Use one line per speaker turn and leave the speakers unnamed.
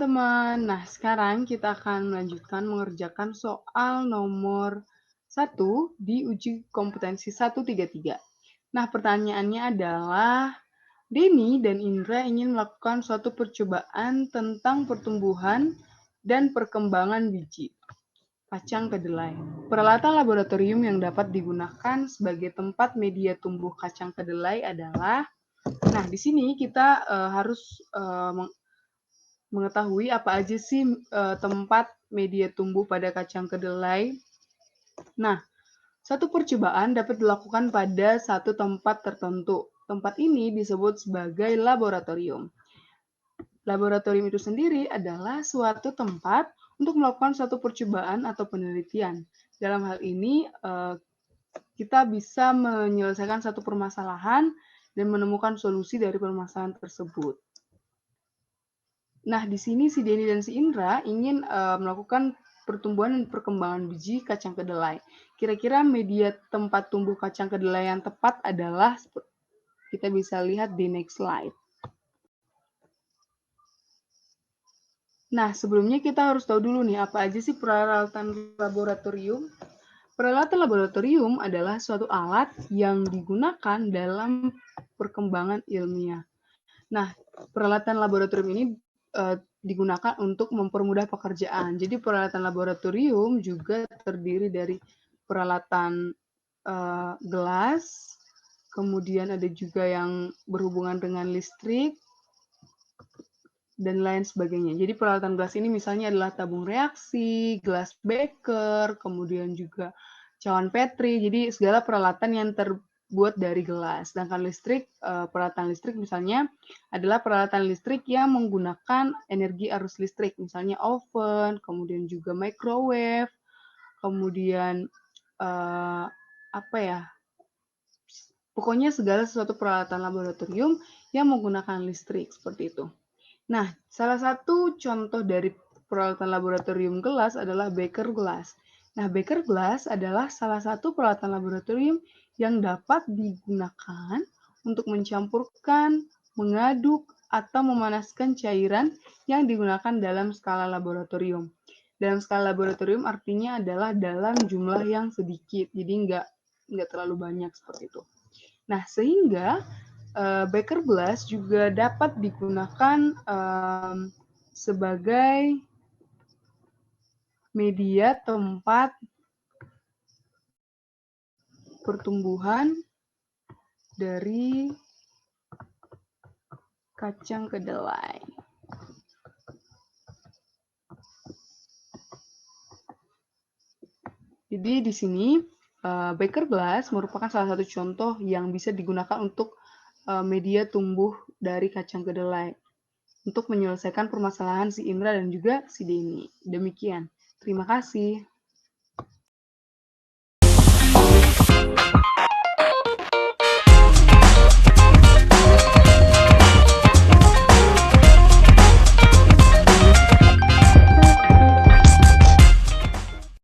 teman-teman. Nah, sekarang kita akan melanjutkan mengerjakan soal nomor 1 di uji kompetensi 133. Nah, pertanyaannya adalah, Denny dan Indra ingin melakukan suatu percobaan tentang pertumbuhan dan perkembangan biji kacang kedelai. Peralatan laboratorium yang dapat digunakan sebagai tempat media tumbuh kacang kedelai adalah, nah di sini kita harus mengetahui apa aja sih tempat media tumbuh pada kacang kedelai. Nah, satu percobaan dapat dilakukan pada satu tempat tertentu. Tempat ini disebut sebagai laboratorium. Laboratorium itu sendiri adalah suatu tempat untuk melakukan suatu percobaan atau penelitian. Dalam hal ini, kita bisa menyelesaikan satu permasalahan dan menemukan solusi dari permasalahan tersebut. Nah, di sini si Denny dan si Indra ingin melakukan pertumbuhan dan perkembangan biji kacang kedelai. Kira-kira media tempat tumbuh kacang kedelai yang tepat adalah, kita bisa lihat di next slide. Nah, sebelumnya kita harus tahu dulu nih, apa aja sih peralatan laboratorium? Peralatan laboratorium adalah suatu alat yang digunakan dalam perkembangan ilmiah. Nah, peralatan laboratorium ini digunakan untuk mempermudah pekerjaan. Jadi peralatan laboratorium juga terdiri dari peralatan gelas, kemudian ada juga yang berhubungan dengan listrik, dan lain sebagainya. Jadi peralatan gelas ini misalnya adalah tabung reaksi, gelas beker, kemudian juga cawan Petri. Jadi segala peralatan yang terbuat dari gelas. Sedangkan listrik, peralatan listrik misalnya adalah peralatan listrik yang menggunakan energi arus listrik, misalnya oven, kemudian juga microwave, kemudian apa ya? Pokoknya segala sesuatu peralatan laboratorium yang menggunakan listrik seperti itu. Nah, salah satu contoh dari peralatan laboratorium gelas adalah beker glass. Nah, beker glass adalah salah satu peralatan laboratorium yang dapat digunakan untuk mencampurkan, mengaduk, atau memanaskan cairan yang digunakan dalam skala laboratorium. Dalam skala laboratorium artinya adalah dalam jumlah yang sedikit, jadi nggak terlalu banyak seperti itu. Nah, sehingga beker glass juga dapat digunakan sebagai media tempat pertumbuhan dari kacang kedelai. Jadi di sini beker glass merupakan salah satu contoh yang bisa digunakan untuk media tumbuh dari kacang kedelai untuk menyelesaikan permasalahan si Indra dan juga si Denny. Demikian. Terima kasih.